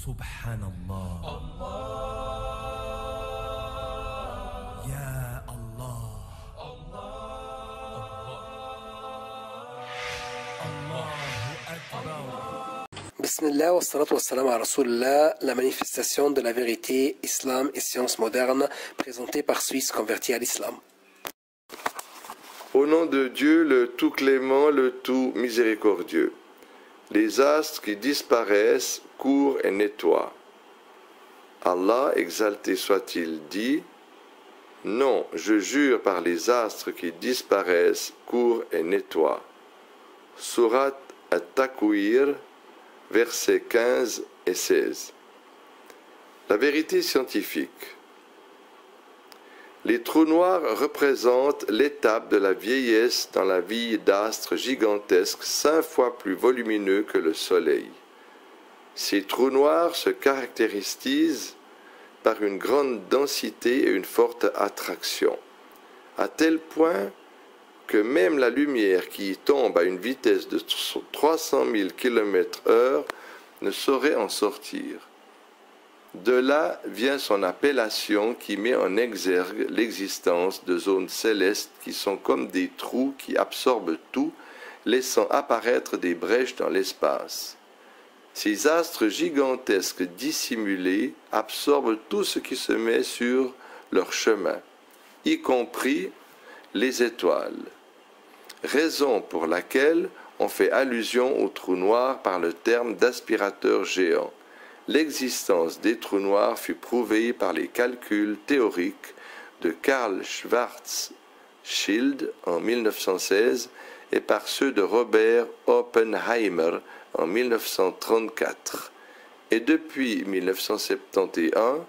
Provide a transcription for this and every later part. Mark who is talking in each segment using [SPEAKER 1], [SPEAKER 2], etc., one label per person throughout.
[SPEAKER 1] Subhanallah. Ya Allah. Allahu Akbar.
[SPEAKER 2] Bismillah wa salatu wa salam à Rasulullah, la manifestation de la vérité, islam et sciences modernes, présentée par Suisse converti à l'islam.
[SPEAKER 3] Au nom de Dieu, le tout clément, le tout miséricordieux. Les astres qui disparaissent courent et nettoient. Allah, exalté soit-il, dit: non, je jure par les astres qui disparaissent, courent et nettoient. Surat At-Takwir, versets 15 et 16. La vérité scientifique. Les trous noirs représentent l'étape de la vieillesse dans la vie d'astres gigantesques 5 fois plus volumineux que le Soleil. Ces trous noirs se caractérisent par une grande densité et une forte attraction, à tel point que même la lumière qui y tombe à une vitesse de 300 000 km/h ne saurait en sortir. De là vient son appellation qui met en exergue l'existence de zones célestes qui sont comme des trous qui absorbent tout, laissant apparaître des brèches dans l'espace. Ces astres gigantesques dissimulés absorbent tout ce qui se met sur leur chemin, y compris les étoiles. Raison pour laquelle on fait allusion aux trous noirs par le terme d'aspirateur géant. L'existence des trous noirs fut prouvée par les calculs théoriques de Karl Schwarzschild en 1916 et par ceux de Robert Oppenheimer en 1934. Et depuis 1971,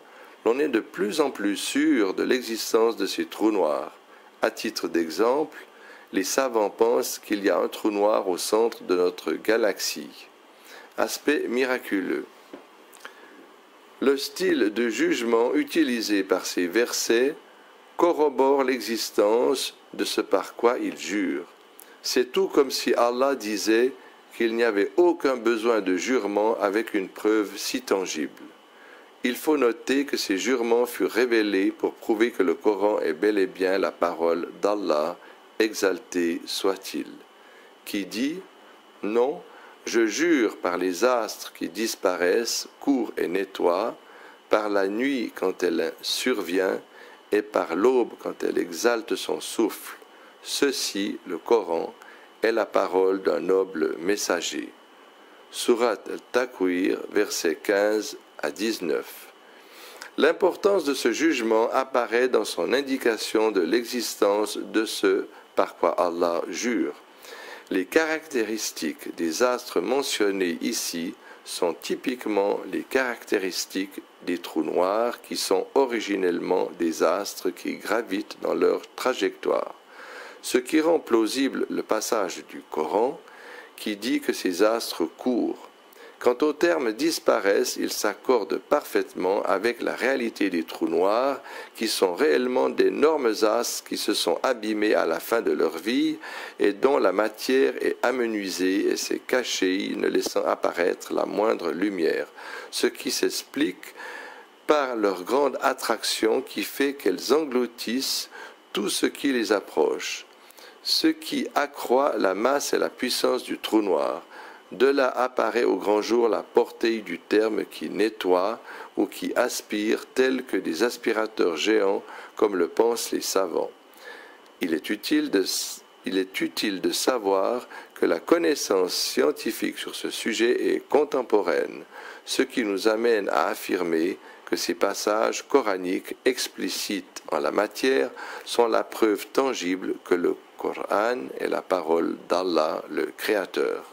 [SPEAKER 3] l'on est de plus en plus sûr de l'existence de ces trous noirs. À titre d'exemple, les savants pensent qu'il y a un trou noir au centre de notre galaxie. Aspect miraculeux. Le style de jugement utilisé par ces versets corrobore l'existence de ce par quoi ils jurent. C'est tout comme si Allah disait qu'il n'y avait aucun besoin de jurement avec une preuve si tangible. Il faut noter que ces jurements furent révélés pour prouver que le Coran est bel et bien la parole d'Allah, exalté soit-il, qui dit « Non, je jure par les astres qui disparaissent, courent et nettoient, par la nuit quand elle survient et par l'aube quand elle exalte son souffle. Ceci, le Coran, est la parole d'un noble messager. » Surat Al-Takwir, versets 15 à 19. L'importance de ce jugement apparaît dans son indication de l'existence de ce par quoi Allah jure. Les caractéristiques des astres mentionnés ici sont typiquement les caractéristiques des trous noirs qui sont originellement des astres qui gravitent dans leur trajectoire, ce qui rend plausible le passage du Coran qui dit que ces astres courent. Quant au terme disparaissent, il s'accorde parfaitement avec la réalité des trous noirs, qui sont réellement d'énormes astres qui se sont abîmés à la fin de leur vie et dont la matière est amenuisée et s'est cachée, ne laissant apparaître la moindre lumière, ce qui s'explique par leur grande attraction qui fait qu'elles engloutissent tout ce qui les approche, ce qui accroît la masse et la puissance du trou noir. De là apparaît au grand jour la portée du terme qui nettoie ou qui aspire, tel que des aspirateurs géants, comme le pensent les savants. Il est utile de savoir que la connaissance scientifique sur ce sujet est contemporaine, ce qui nous amène à affirmer que ces passages coraniques explicites en la matière sont la preuve tangible que le Coran est la parole d'Allah, le Créateur.